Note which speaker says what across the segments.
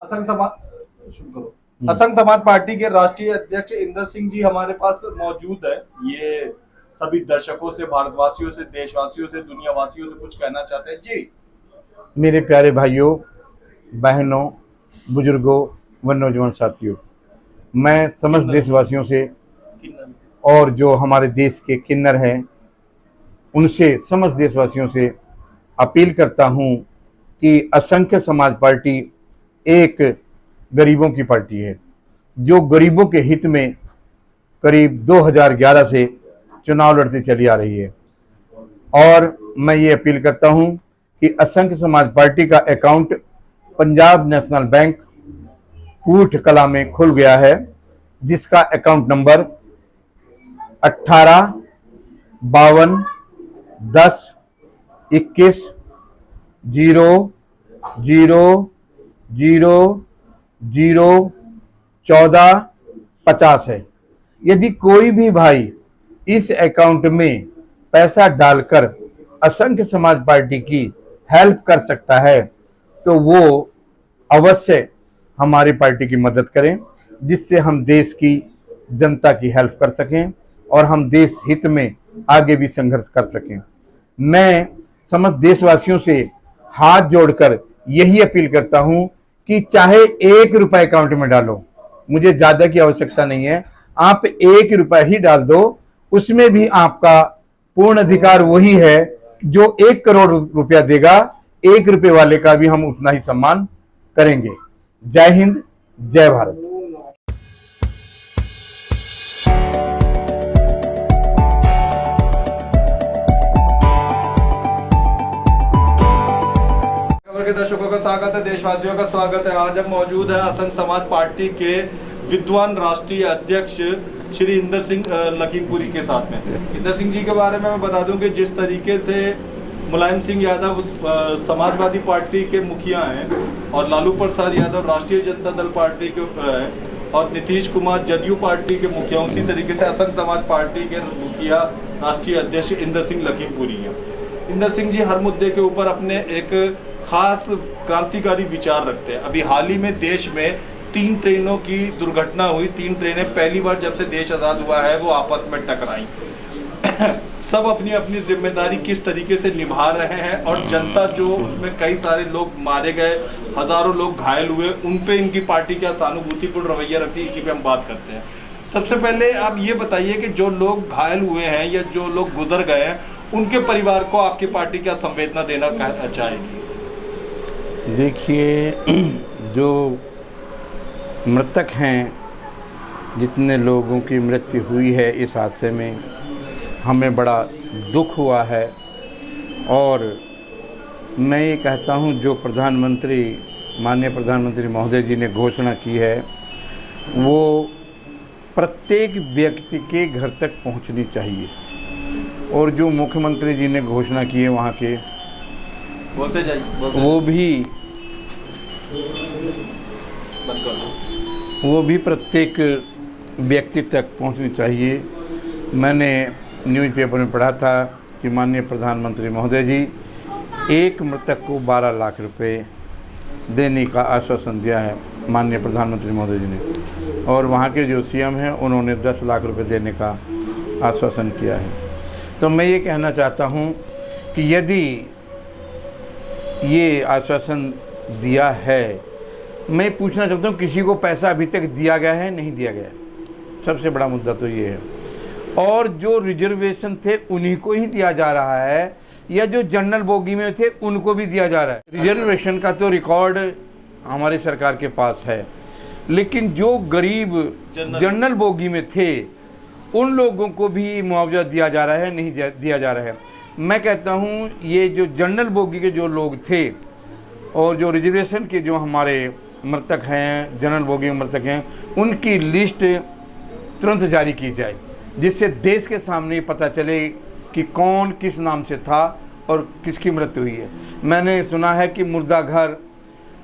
Speaker 1: असंग समाज शुरू करो। असंग समाज पार्टी के राष्ट्रीय अध्यक्ष इंदर सिंह जी हमारे पास मौजूद है। ये सभी दर्शकों से, भारतवासियों से, देशवासियों से, दुनियावासियों से कुछ कहना चाहते हैं जी।
Speaker 2: मेरे प्यारे भाइयों, बहनों, बुजुर्गों व नौजवान साथियों, मैं समस्त देशवासियों से और जो हमारे देश के किन्नर हैं उनसे, समस्त देशवासियों से अपील करता हूं कि असंख्य समाज पार्टी एक गरीबों की पार्टी है जो गरीबों के हित में करीब 2011 से चुनाव लड़ती चली आ रही है। और मैं ये अपील करता हूं कि असंख्य समाज पार्टी का अकाउंट पंजाब नेशनल बैंक कूट कला में खुल गया है, जिसका अकाउंट नंबर 18 52 10 21 00 00 14 50 है। यदि कोई भी भाई इस अकाउंट में पैसा डालकर असंख्य समाज पार्टी की हेल्प कर सकता है तो वो अवश्य हमारी पार्टी की मदद करें, जिससे हम देश की जनता की हेल्प कर सकें और हम देश हित में आगे भी संघर्ष कर सकें। मैं समस्त देशवासियों से हाथ जोड़कर यही अपील करता हूं कि चाहे 1 रुपए अकाउंट में डालो, मुझे ज्यादा की आवश्यकता नहीं है, आप 1 रुपए ही डाल दो, उसमें भी आपका पूर्ण अधिकार वही है जो 1 करोड़ रुपया देगा। 1 रुपए वाले का भी हम उतना ही सम्मान करेंगे। जय हिंद, जय भारत।
Speaker 1: खबर के दर्शकों का स्वागत है, देशवासियों का स्वागत है। आज हम मौजूद हैं असंग समाज पार्टी के विद्वान राष्ट्रीय अध्यक्ष श्री इंदर सिंह लखीमपुरी के साथ में। इंदर सिंह जी के बारे में मैं बता दूं कि जिस तरीके से मुलायम सिंह यादव समाजवादी पार्टी के मुखिया हैं और लालू प्रसाद यादव राष्ट्रीय जनता दल पार्टी के हैं और नीतीश कुमार जदयू पार्टी के मुखिया, उसी तरीके से असंग समाज पार्टी के मुखिया राष्ट्रीय अध्यक्ष इंदर सिंह लखीमपुरी हैं। इंदर सिंह जी हर मुद्दे के ऊपर अपने एक खास क्रांतिकारी विचार रखते हैं। अभी हाल ही में देश में 3 ट्रेनों की दुर्घटना हुई। 3 ट्रेनें पहली बार जब से देश आज़ाद हुआ है वो आपस में टकराई। सब अपनी अपनी जिम्मेदारी किस तरीके से निभा रहे हैं और जनता जो उसमें कई सारे लोग मारे गए, हजारों लोग घायल हुए, उन पे इनकी पार्टी क्या सहानुभूतिपूर्ण रवैया रखती है, इसी पे हम बात करते हैं। सबसे पहले आप ये बताइए कि जो लोग घायल हुए हैं या जो लोग गुजर गए हैं, उनके परिवार को आपकी पार्टी क्या संवेदना देना चाहेगी?
Speaker 2: देखिए, जो मृतक हैं, जितने लोगों की मृत्यु हुई है इस हादसे में, हमें बड़ा दुख हुआ है। और मैं ये कहता हूँ, जो प्रधानमंत्री, माननीय प्रधानमंत्री महोदय जी ने घोषणा की है वो प्रत्येक व्यक्ति के घर तक पहुँचनी चाहिए। और जो मुख्यमंत्री जी ने घोषणा की है वहाँ के,
Speaker 1: बोलते जाइए,
Speaker 2: वो भी प्रत्येक व्यक्ति तक पहुंचनी चाहिए। मैंने न्यूज़पेपर में पढ़ा था कि माननीय प्रधानमंत्री महोदय जी एक मृतक को 12 लाख रुपए देने का आश्वासन दिया है, माननीय प्रधानमंत्री महोदय जी ने। और वहाँ के जो सीएम हैं उन्होंने 10 लाख रुपए देने का आश्वासन किया है। तो मैं ये कहना चाहता हूँ कि यदि ये आश्वासन दिया है, मैं पूछना चाहता हूँ किसी को पैसा अभी तक दिया गया है, नहीं दिया गया? सबसे बड़ा मुद्दा तो ये है। और जो रिजर्वेशन थे उन्हीं को ही दिया जा रहा है या जो जनरल बोगी में थे उनको भी दिया जा रहा है? रिजर्वेशन का तो रिकॉर्ड हमारी सरकार के पास है, लेकिन जो गरीब जनरल बोगी में थे उन लोगों को भी मुआवजा दिया जा रहा है, नहीं दिया जा रहा है? मैं कहता हूँ ये जो जनरल बोगी के जो लोग थे और जो रिजर्वेशन के जो हमारे मृतक हैं, जनरल बोगी में मृतक हैं, उनकी लिस्ट तुरंत जारी की जाए, जिससे देश के सामने पता चले कि कौन किस नाम से था और किसकी मृत्यु हुई है। मैंने सुना है कि मुर्दा घर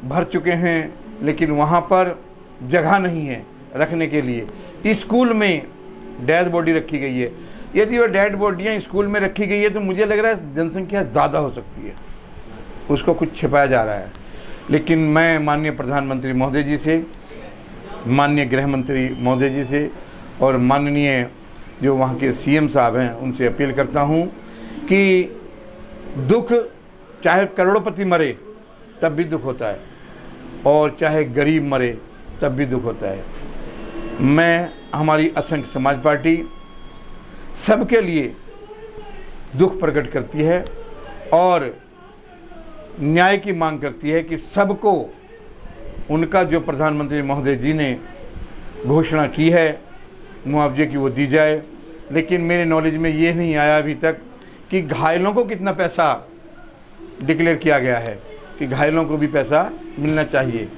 Speaker 2: भर चुके हैं, लेकिन वहाँ पर जगह नहीं है रखने के लिए। स्कूल में डेड बॉडी रखी गई है। यदि वो डेड बॉडियाँ स्कूल में रखी गई है तो मुझे लग रहा है जनसंख्या ज़्यादा हो सकती है, उसको कुछ छिपाया जा रहा है। लेकिन मैं माननीय प्रधानमंत्री महोदय जी से, माननीय गृह मंत्री महोदय जी से और माननीय जो वहाँ के सीएम साहब हैं उनसे अपील करता हूँ कि दुख चाहे करोड़पति मरे तब भी दुख होता है और चाहे गरीब मरे तब भी दुख होता है। हमारी असंख्य समाज पार्टी सबके लिए दुख प्रकट करती है और न्याय की मांग करती है कि सबको उनका जो प्रधानमंत्री महोदय जी ने घोषणा की है मुआवजे की वो दी जाए। लेकिन मेरे नॉलेज में ये नहीं आया अभी तक कि घायलों को कितना पैसा डिक्लेयर किया गया है, कि घायलों को भी पैसा मिलना चाहिए।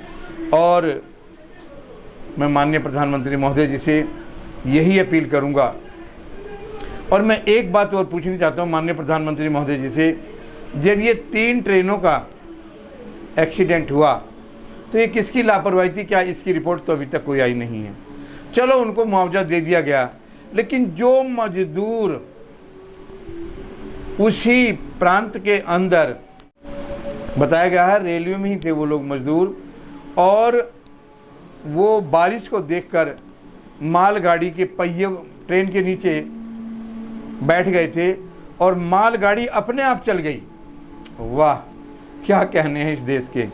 Speaker 2: और मैं माननीय प्रधानमंत्री महोदय जी से यही अपील करूंगा। और मैं एक बात और पूछना चाहता हूं माननीय प्रधानमंत्री महोदय जी से, जब ये 3 ट्रेनों का एक्सीडेंट हुआ तो ये किसकी लापरवाही थी? क्या इसकी रिपोर्ट तो अभी तक कोई आई नहीं है। चलो उनको मुआवजा दे दिया गया, लेकिन जो मजदूर उसी प्रांत के अंदर बताया गया है रेलवे में ही थे वो लोग मजदूर, और वो बारिश को देखकर मालगाड़ी के पहिए ट्रेन के नीचे बैठ गए थे और मालगाड़ी अपने आप चल गई। वाह, क्या कहने हैं इस देश के।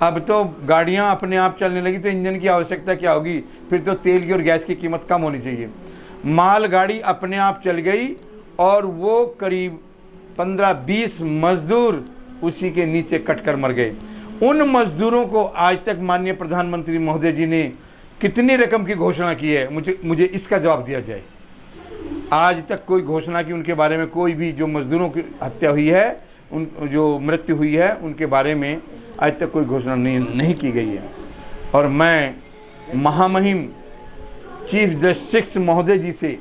Speaker 2: अब तो गाड़ियां अपने आप चलने लगी तो इंजन की आवश्यकता क्या होगी? फिर तो तेल की और गैस की कीमत कम होनी चाहिए। मालगाड़ी अपने आप चल गई और वो करीब 15-20 मजदूर उसी के नीचे कटकर मर गए। उन मजदूरों को आज तक माननीय प्रधानमंत्री महोदय जी ने कितनी रकम की घोषणा की है? मुझे इसका जवाब दिया जाए। आज तक कोई घोषणा की उनके बारे में, कोई भी जो मजदूरों की हत्या हुई है, उन जो मृत्यु हुई है उनके बारे में आज तक कोई घोषणा नहीं की गई है। और मैं महामहिम चीफ जस्टिस महोदय जी से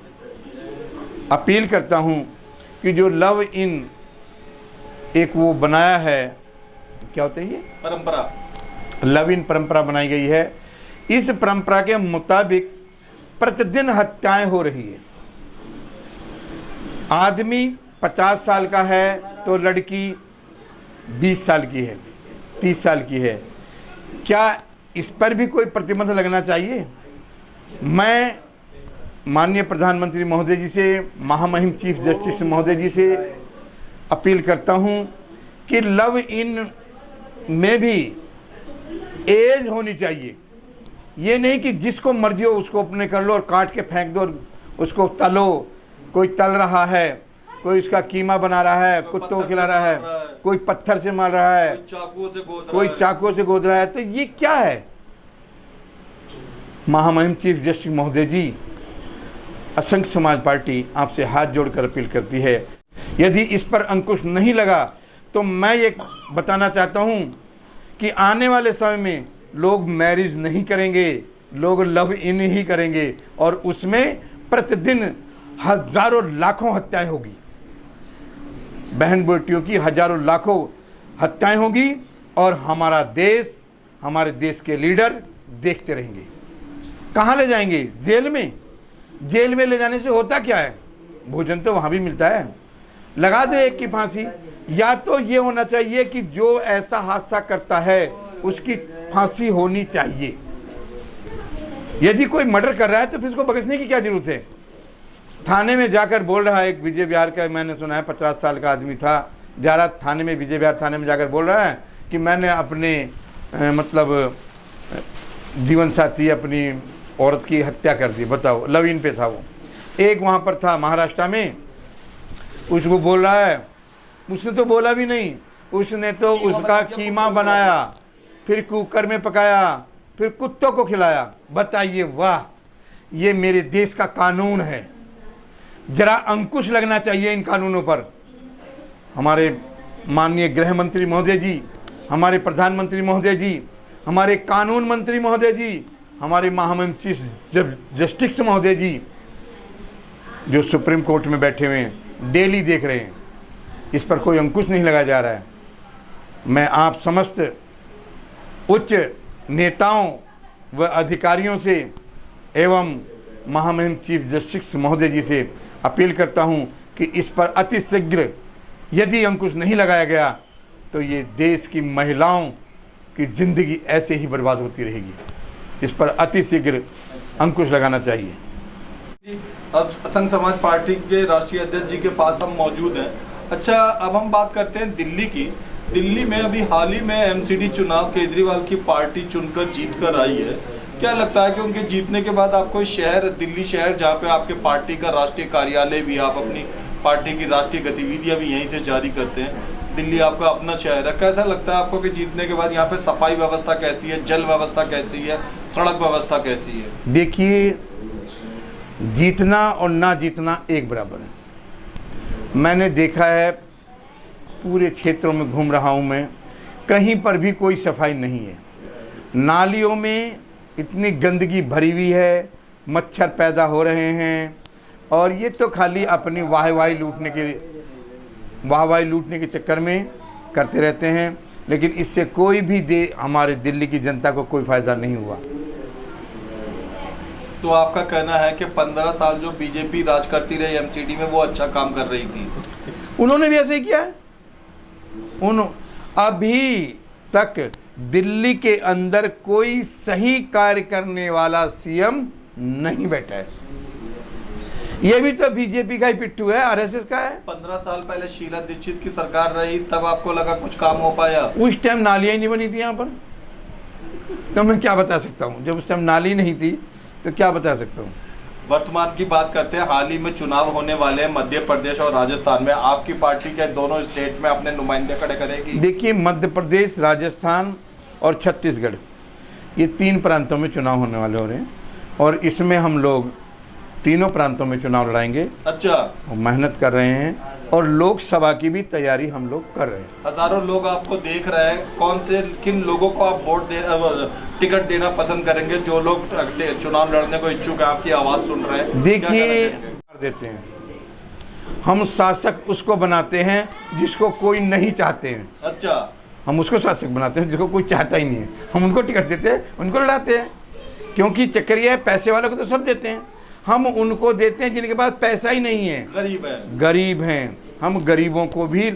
Speaker 2: अपील करता हूं कि जो लव इन एक वो बनाया है, क्या होता है ये
Speaker 1: परंपरा,
Speaker 2: लव इन परंपरा बनाई गई है, इस परंपरा के मुताबिक प्रतिदिन हत्याएं हो रही है। आदमी 50 साल का है तो लड़की 20 साल की है, 30 साल की है। क्या इस पर भी कोई प्रतिबंध लगना चाहिए? मैं माननीय प्रधानमंत्री महोदय जी से, महामहिम चीफ जस्टिस महोदय जी से अपील करता हूं कि लव इन में भी एज होनी चाहिए। ये नहीं कि जिसको मर्जी हो उसको अपने कर लो और काट के फेंक दो और उसको तलो। कोई तल रहा है, कोई इसका कीमा बना रहा है, कुत्तों को खिला रहा है, कोई पत्थर से मार रहा है, कोई चाकुओं से गोद रहा है। तो ये क्या है? महामहिम चीफ जस्टिस महोदय जी, असंख्य समाज पार्टी आपसे हाथ जोड़कर अपील करती है, यदि इस पर अंकुश नहीं लगा तो मैं ये बताना चाहता हूं कि आने वाले समय में लोग मैरिज नहीं करेंगे, लोग लव इन ही करेंगे और उसमें प्रतिदिन हजारों लाखों हत्याएं होगी। बहन बेटियों की हजारों लाखों हत्याएं होगी और हमारा देश, हमारे देश के लीडर देखते रहेंगे। कहाँ ले जाएंगे? जेल में। जेल में ले जाने से होता क्या है? भोजन तो वहाँ भी मिलता है। लगा दो एक की फांसी। या तो ये होना चाहिए कि जो ऐसा हादसा करता है उसकी फांसी होनी चाहिए। यदि कोई मर्डर कर रहा है तो फिर उसको बख्शने की क्या जरूरत है? थाने में जाकर बोल रहा है, एक विजय बिहार का मैंने सुना है, 50 साल का आदमी था, जा रहा थाने में, विजय बिहार थाने में जाकर बोल रहा है कि मैंने अपने मतलब जीवन साथी अपनी औरत की हत्या कर दी। बताओ, लव इन पे था वो। एक वहाँ पर था महाराष्ट्र में, उसको बोल रहा है, उसने तो बोला भी नहीं, उसने तो उसका कीमा बनाया, फिर कुकर में पकाया, फिर कुत्तों को खिलाया। बताइए, वाह, ये मेरे देश का कानून है। जरा अंकुश लगना चाहिए इन कानूनों पर। हमारे माननीय गृह मंत्री महोदय जी, हमारे प्रधानमंत्री महोदय जी, हमारे कानून मंत्री महोदय जी, हमारे महामहिम चीफ जस्टिस महोदय जी जो सुप्रीम कोर्ट में बैठे हुए हैं, डेली देख रहे हैं, इस पर कोई अंकुश नहीं लगाया जा रहा है। मैं आप समस्त उच्च नेताओं व अधिकारियों से एवं महामहिम चीफ जस्टिस महोदय जी से अपील करता हूं कि इस पर अतिशीघ्र यदि अंकुश नहीं लगाया गया तो ये देश की महिलाओं कि ज़िंदगी ऐसे ही बर्बाद होती रहेगी। इस पर अतिशीघ्र अंकुश लगाना चाहिए।
Speaker 1: अब संघ समाज पार्टी के राष्ट्रीय अध्यक्ष जी के पास हम मौजूद हैं। अच्छा, अब हम बात करते हैं दिल्ली की। दिल्ली में अभी हाल ही में एमसीडी चुनाव केजरीवाल की पार्टी चुनकर जीत कर आई है। क्या लगता है कि उनके जीतने के बाद आपको शहर, दिल्ली शहर जहाँ पे आपके पार्टी का राष्ट्रीय कार्यालय भी, आप अपनी पार्टी की राष्ट्रीय गतिविधियाँ भी यहीं से जारी करते हैं, दिल्ली आपका अपना शहर है, कैसा लगता है आपको कि जीतने के बाद यहाँ पे सफाई व्यवस्था कैसी है, जल व्यवस्था कैसी है, सड़क व्यवस्था कैसी है?
Speaker 2: देखिए, जीतना और ना जीतना एक बराबर है। मैंने देखा है, पूरे क्षेत्रों में घूम रहा हूँ मैं, कहीं पर भी कोई सफाई नहीं है। नालियों में इतनी गंदगी भरी हुई है, मच्छर पैदा हो रहे हैं, और ये तो खाली अपनी वाहवाही लूटने के चक्कर में करते रहते हैं, लेकिन इससे कोई भी हमारे दिल्ली की जनता को कोई फ़ायदा नहीं हुआ।
Speaker 1: तो आपका कहना है कि 15 साल जो बीजेपी राज करती रही एमसीडी में, वो अच्छा काम कर रही थी?
Speaker 2: उन्होंने भी ऐसे ही किया है। अभी तक दिल्ली के अंदर कोई सही कार्य करने वाला सीएम नहीं बैठा है। ये भी तो बीजेपी का ही पिट्ठू है, आरएसएस का है।
Speaker 1: 15 साल पहले शीला दीक्षित की सरकार रही, तब आपको लगा कुछ काम हो पाया?
Speaker 2: उस टाइम नालियाँ ही नहीं बनी थी यहाँ पर, तो मैं क्या बता सकता हूँ? जब उस टाइम नाली नहीं थी तो क्या बता सकता हूँ?
Speaker 1: वर्तमान की बात करते हैं, हाल ही में चुनाव होने वाले हैं मध्य प्रदेश और राजस्थान में। आपकी पार्टी के दोनों स्टेट में अपने नुमाइंदे खड़े करेगी?
Speaker 2: देखिए, मध्य प्रदेश, राजस्थान और छत्तीसगढ़, ये 3 प्रांतों में चुनाव होने वाले हो रहे हैं, और इसमें हम लोग तीनों प्रांतों में चुनाव लड़ाएंगे।
Speaker 1: अच्छा।
Speaker 2: और मेहनत कर रहे हैं, और लोकसभा की भी तैयारी हम लोग कर रहे हैं।
Speaker 1: हजारों लोग आपको देख रहे हैं, किन लोगों को आप टिकट देना पसंद करेंगे? जो लोग चुनाव लड़ने को इच्छुक है, आपकी आवाज़ सुन रहे हैं,
Speaker 2: देखिए, देते हैं हम शासक उसको बनाते हैं जिसको कोई नहीं चाहते हैं।
Speaker 1: अच्छा।
Speaker 2: हम उसको शासक बनाते हैं जिसको कोई चाहता ही नहीं है, हम उनको टिकट देते हैं, उनको लड़ाते हैं। क्योंकि चक्कर ये है, पैसे वालों को तो सब देते हैं, हम उनको देते हैं जिनके पास पैसा ही नहीं है, गरीब हैं। हम गरीबों को भी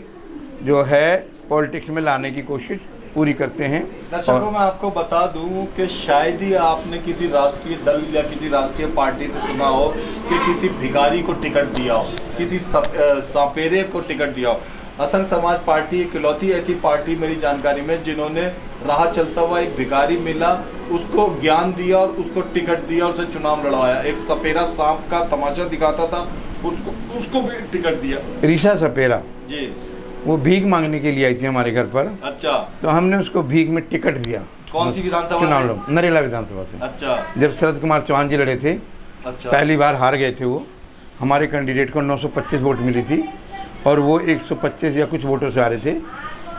Speaker 2: जो है पॉलिटिक्स में लाने की कोशिश पूरी करते हैं।
Speaker 1: दर्शकों, मैं आपको बता दूं कि शायद ही आपने किसी राष्ट्रीय दल या किसी राष्ट्रीय पार्टी से सुना हो कि किसी भिखारी को टिकट दिया हो, किसी सपेरे को टिकट दिया हो। असंघ समाज पार्टी इकलौती ऐसी पार्टी मेरी जानकारी में जिन्होंने राह चलता हुआ एक भिखारी मिला, उसको ज्ञान दिया और उसको टिकट दिया और उसे चुनाव लड़वाया। एक सपेरा सांप का तमाशा दिखाता था, उसको भी टिकट दिया।
Speaker 2: ऋषा सपेरा
Speaker 1: जी,
Speaker 2: वो भीख मांगने के लिए आई थी हमारे घर पर।
Speaker 1: अच्छा।
Speaker 2: तो हमने उसको भीख में टिकट दिया।
Speaker 1: कौन सी विधानसभा?
Speaker 2: चुनाव, नरेला विधानसभा से।
Speaker 1: अच्छा।
Speaker 2: जब शरद कुमार चौहान जी लड़े थे,
Speaker 1: अच्छा,
Speaker 2: पहली बार हार गए थे वो। हमारे कैंडिडेट को 925 वोट मिली थी, और वो 125 या कुछ वोटों से आ रहे थे।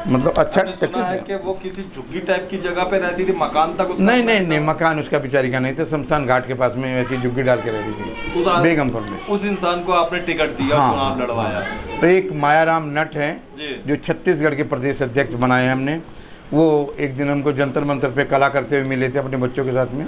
Speaker 2: मतलब अच्छा
Speaker 1: सुना है कि वो किसी झुग्गी टाइप की जगह पे रहती थी, मकान तक उसका?
Speaker 2: नहीं, मकान उसका बेचारी का नहीं था, शमशान घाट के पास में ऐसी झुग्गी डाल के रहती थी बेगमपुर में।
Speaker 1: उस इंसान को आपने टिकट दिया,
Speaker 2: हाँ,
Speaker 1: चुनाव लड़वाया।
Speaker 2: तो एक मायाराम नट है जो छत्तीसगढ़ के प्रदेश अध्यक्ष बनाए हैं हमने। वो एक दिन हमको जंतर मंतर पे कला करते हुए मिले थे अपने बच्चों के साथ में।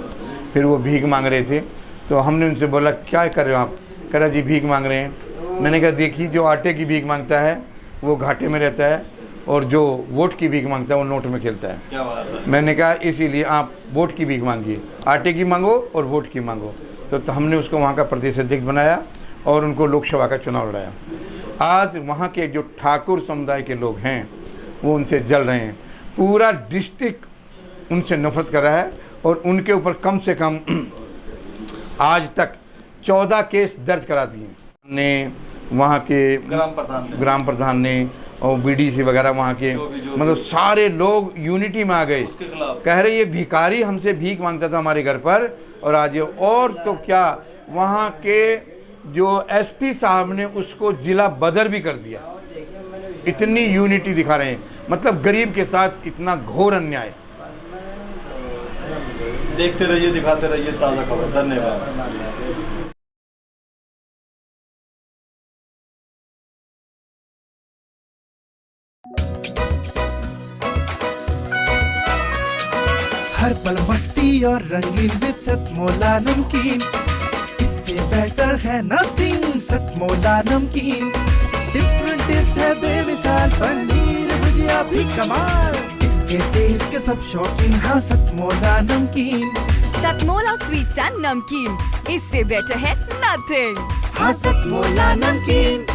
Speaker 2: फिर वो भीख मांग रहे थे, तो हमने उनसे बोला, क्या कर रहे हो आप? कह रहा जी भीख मांग रहे हैं। मैंने कहा, देखिए, जो आटे की भीख मांगता है वो घाटे में रहता है, और जो वोट की भीख मांगता है वो नोट में खेलता है।
Speaker 1: क्या बात है? मैंने
Speaker 2: कहा, इसीलिए आप वोट की भीख मांगिए, आटे की मांगो और वोट की मांगो। तो हमने उसको वहाँ का प्रदेश अध्यक्ष बनाया और उनको लोकसभा का चुनाव लड़ाया। आज वहाँ के जो ठाकुर समुदाय के लोग हैं वो उनसे जल रहे हैं। पूरा डिस्ट्रिक्ट उनसे नफरत कर रहा है, और उनके ऊपर कम से कम आज तक 14 केस दर्ज करा दिए ने वहाँ के ग्राम प्रधान ने और बीडीसी वगैरह वहाँ के, मतलब सारे लोग यूनिटी में आ गए। कह रहे ये भिखारी हमसे भीख मांगता था हमारे घर पर, और आज ये, और तो क्या, वहाँ के जो एसपी साहब ने उसको जिला बदर भी कर दिया। इतनी यूनिटी दिखा रहे हैं, मतलब गरीब के साथ इतना घोर अन्याय।
Speaker 1: देखते रहिए, दिखाते रहिए ताज़ा खबर। धन्यवाद।
Speaker 3: हर पल मस्ती और रंगीन विद सतमोला नमकीन, इससे बेटर है नथिंग। सतमोला नमकीन डिफरेंट टेस्ट है बेमिसाल, पनीर भुजिया भी कमाल। मीठे टेस्ट के सब शौकीन, हाँ सतमोला नमकीन।
Speaker 4: सतमोला स्वीट्स एंड नमकीन, इससे बेटर है नथिंग।
Speaker 3: हाँ सतमोला नमकीन।